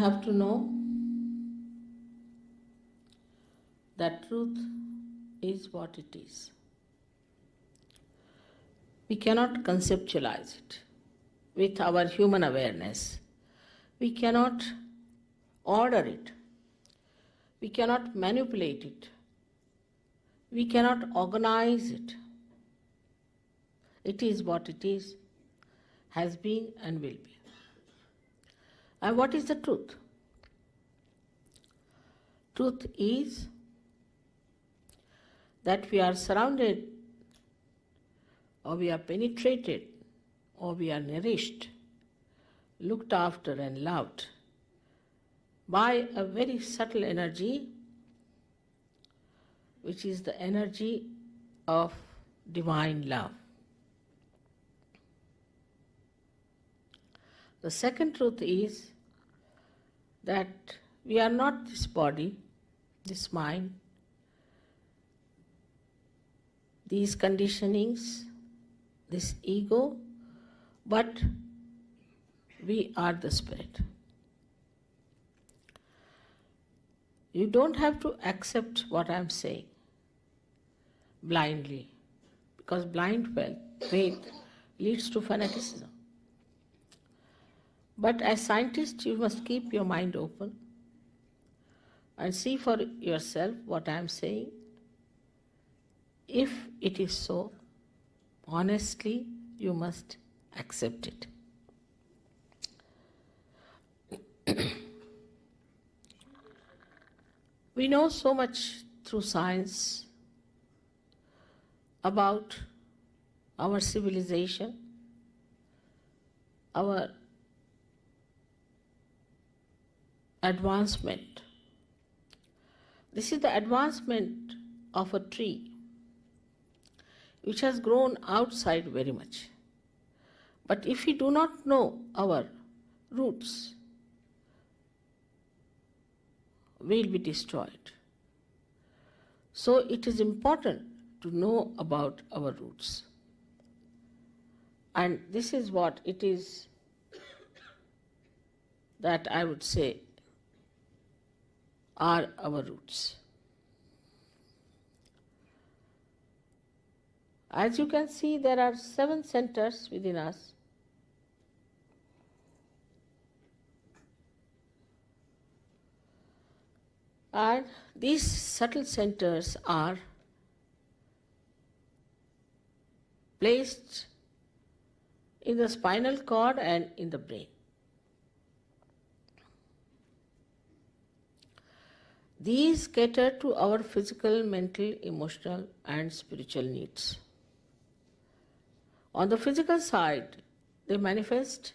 have to know that truth is what it is. We cannot conceptualize it with our human awareness. We cannot order it. We cannot manipulate it. We cannot organize it. It is what it is, has been and will be. And what is the truth? Truth is that we are surrounded, or we are penetrated, or we are nourished, looked after and loved by a very subtle energy, which is the energy of divine love. The second truth is that we are not this body, this mind, these conditionings, this ego, but we are the spirit. You don't have to accept what I am saying blindly, because blind faith leads to fanaticism. But as scientists, you must keep your mind open and see for yourself what I am saying. If it is so, honestly, you must accept it. We know so much through science about our civilization, our advancement. This is the advancement of a tree which has grown outside very much. But if we do not know our roots, we will be destroyed. So it is important to know about our roots. And this is what it is that I would say are our roots. As you can see, there are 7 centers within us. And these subtle centers are placed in the spinal cord and in the brain. These cater to our physical, mental, emotional, and spiritual needs. On the physical side, they manifest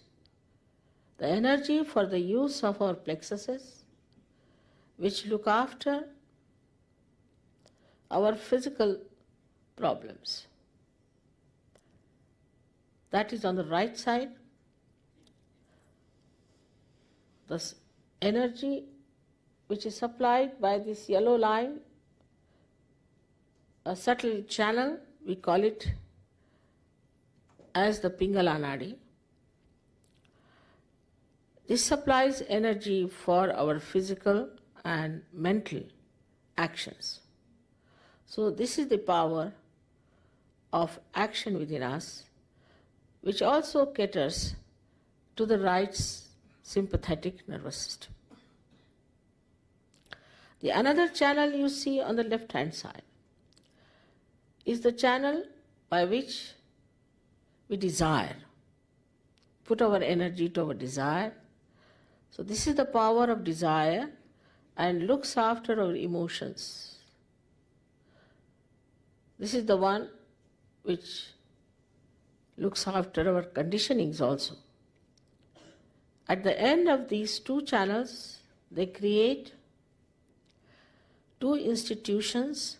the energy for the use of our plexuses, which look after our physical problems. That is on the right side. The energy which is supplied by this yellow line, a subtle channel, we call it as the Pingala Nadi. This supplies energy for our physical and mental actions. So this is the power of action within us, which also caters to the right sympathetic nervous system. The another channel you see on the left hand side is the channel by which we desire, put our energy to our desire. So this is the power of desire and looks after our emotions. This is the one which looks after our conditionings also. At the end of these 2 channels, they create 2 institutions.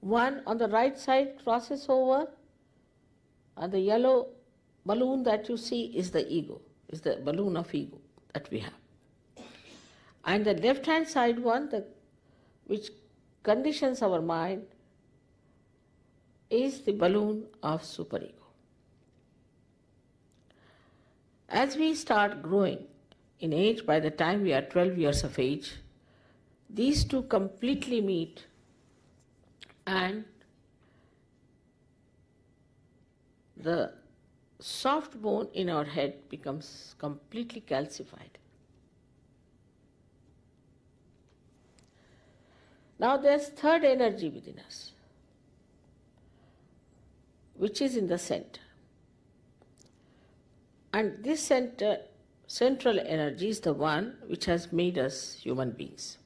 One on the right side crosses over, and the yellow balloon that you see is the ego, is the balloon of ego that we have. And the left hand side one, which conditions our mind, is the balloon of superego. As we start growing in age, by the time we are 12 years of age, these two completely meet and the soft bone in our head becomes completely calcified. Now there's third energy within us, which is in the center. And this central energy is the one which has made us human beings.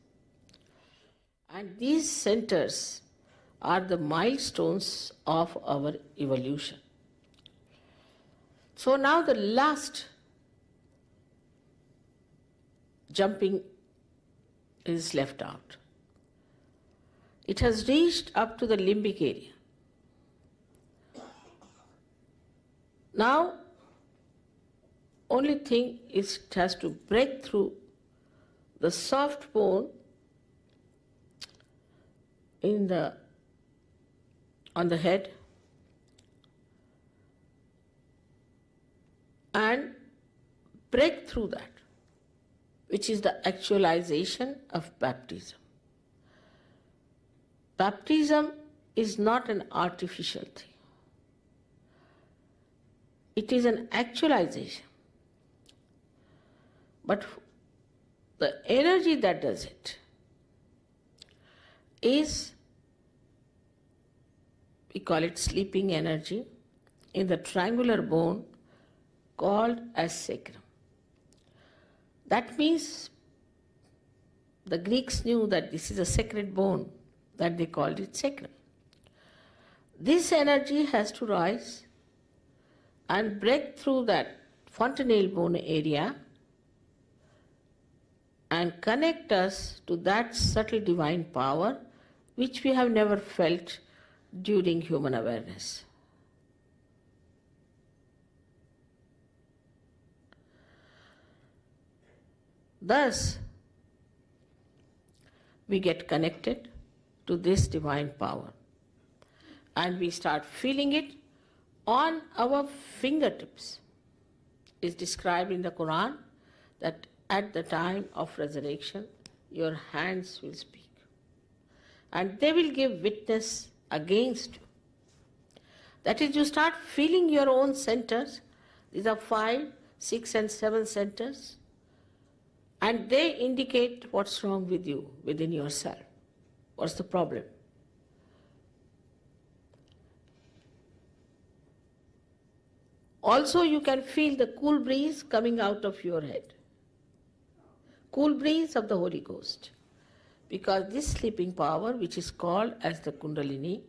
And these centers are the milestones of our evolution. So now the last jumping is left out. It has reached up to the limbic area. Now, only thing is it has to break through the soft bone on the head and break through that, which is the actualization of baptism. Baptism is not an artificial thing. It is an actualization. But the energy that does it is, we call it sleeping energy, in the triangular bone called as sacrum. That means the Greeks knew that this is a sacred bone, that they called it sacrum. This energy has to rise and break through that fontanelle bone area and connect us to that subtle divine power which we have never felt during human awareness. Thus, we get connected to this divine power and we start feeling it on our fingertips. It's described in the Quran that at the time of resurrection, your hands will speak and they will give witness against you. That is, you start feeling your own centers. These are 5, 6 and 7 centers, and they indicate what's wrong with you within yourself. What's the problem? Also, you can feel the cool breeze coming out of your head. Cool breeze of the Holy Ghost. Because this sleeping power, which is called as the Kundalini,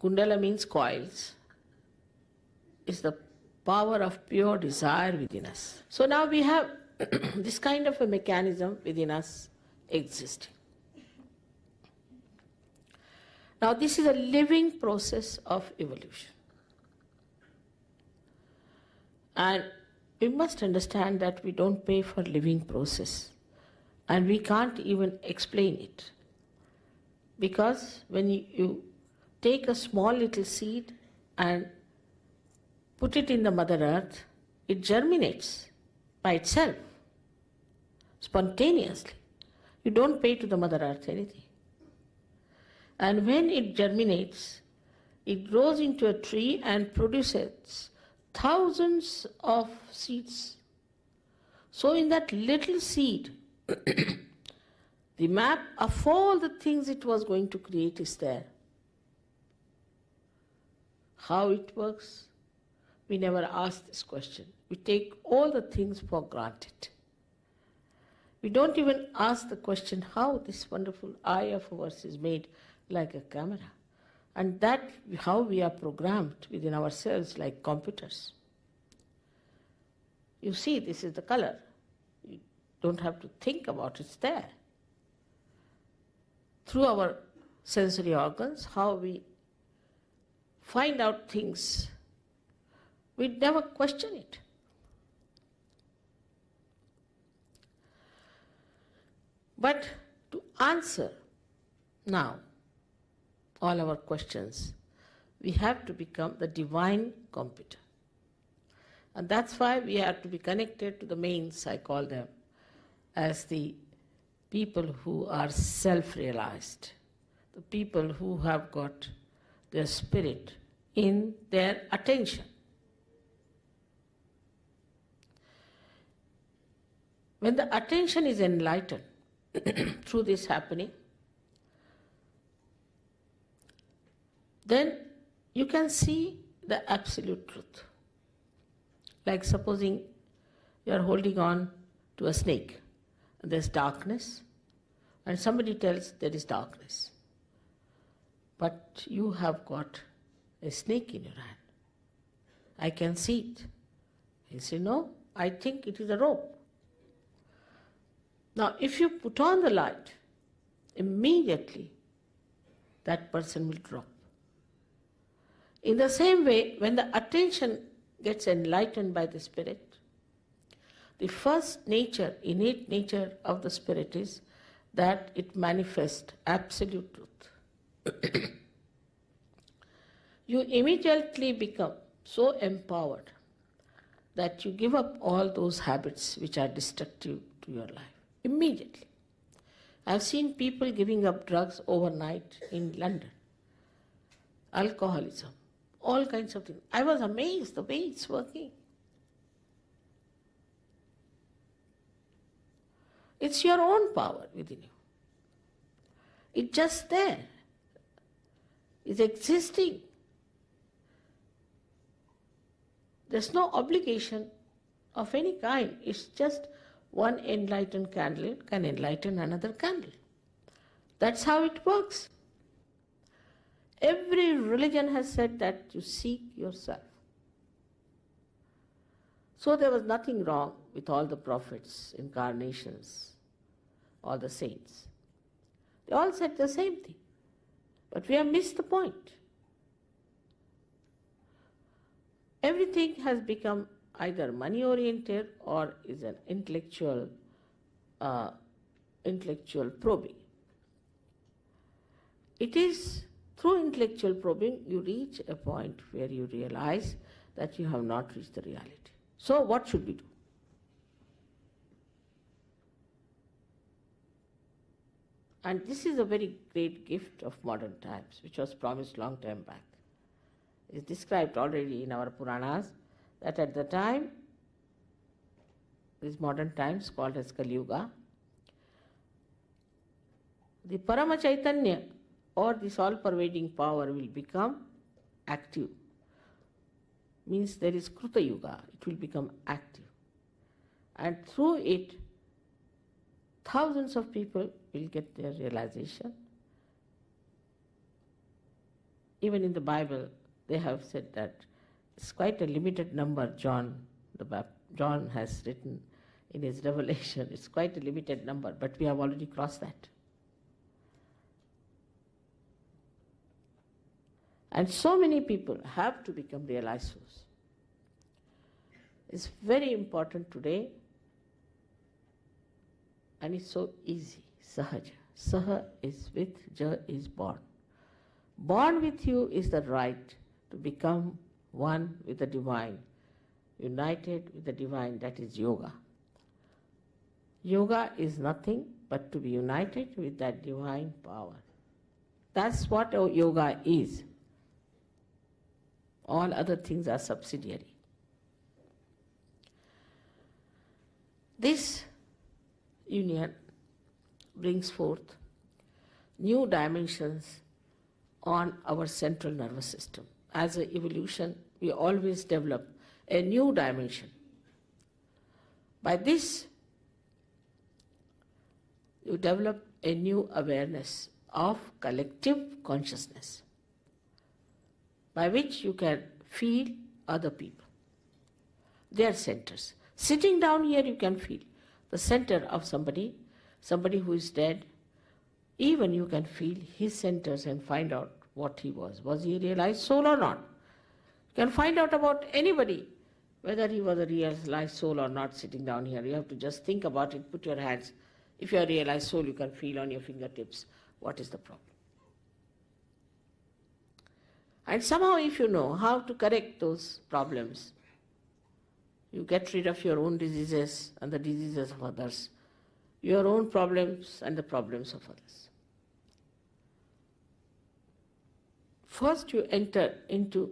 Kundala means coils, is the power of pure desire within us. So now we have this kind of a mechanism within us existing. Now this is a living process of evolution. And we must understand that we don't pay for living process. And we can't even explain it. Because when you take a small little seed and put it in the Mother Earth, it germinates by itself, spontaneously. You don't pay to the Mother Earth anything. And when it germinates, it grows into a tree and produces thousands of seeds. So in that little seed, the map of all the things it was going to create is there. How it works? We never ask this question. We take all the things for granted. We don't even ask the question how this wonderful eye of ours is made like a camera. And that how we are programmed within ourselves like computers. You see, this is the color. You don't have to think about it, it's there. Through our sensory organs, how we find out things, we never question it. But to answer now all our questions, we have to become the divine computer. And that's why we have to be connected to the mains, I call them, as the people who are self-realized, the people who have got their spirit in their attention. When the attention is enlightened through this happening, then you can see the absolute truth. Like supposing you are holding on to a snake, and there's darkness, and somebody tells there is darkness. But you have got a snake in your hand. I can see it. You say, no, I think it is a rope. Now, if you put on the light, immediately that person will drop. In the same way, when the attention gets enlightened by the Spirit, the first nature, innate nature of the Spirit is that it manifests absolute truth. You immediately become so empowered that you give up all those habits which are destructive to your life. Immediately. I've seen people giving up drugs overnight in London. Alcoholism, all kinds of things. I was amazed the way it's working. It's your own power within you. It's just there. It's existing. There's no obligation of any kind. It's just one enlightened candle can enlighten another candle. That's how it works. Every religion has said that you seek yourself. So there was nothing wrong with all the prophets, incarnations, all the saints. They all said the same thing. But we have missed the point. Everything has become either money-oriented or is an intellectual probing. It is through intellectual probing you reach a point where you realize that you have not reached the reality. So what should we do? And this is a very great gift of modern times, which was promised long time back. It's described already in our Puranas that at the time, these modern times called as Kali Yuga, the Parama Chaitanya or this all-pervading power will become active. Means there is Kruta Yuga, it will become active. And through it, thousands of people will get their realization. Even in the Bible, they have said that it's quite a limited number. John has written in his Revelation, it's quite a limited number, but we have already crossed that. And so many people have to become realized souls. It's very important today, and it's so easy. Sahaja. Saha is with, Ja is born. Born with you is the right to become one with the divine, united with the divine, that is yoga. Yoga is nothing but to be united with that divine power. That's what yoga is. All other things are subsidiary. This union brings forth new dimensions on our central nervous system. As an evolution, we always develop a new dimension. By this, you develop a new awareness of collective consciousness, by which you can feel other people, their centers. Sitting down here, you can feel the center of somebody who is dead. Even you can feel his centers and find out what he was. Was he a realized soul or not? You can find out about anybody, whether he was a realized soul or not, sitting down here. You have to just think about it, put your hands. If you are a realized soul, you can feel on your fingertips what is the problem. And somehow if you know how to correct those problems, You get rid of your own diseases and the diseases of others, your own problems and the problems of others. First you enter into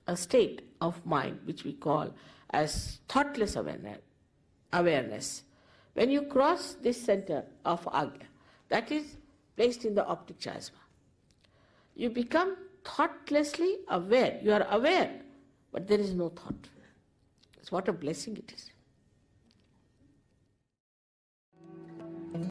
a state of mind which we call as thoughtless awareness. When you cross this center of Agya, that is placed in the optic chiasma, you become thoughtlessly aware. You are aware, but there is no thought. What a blessing it is.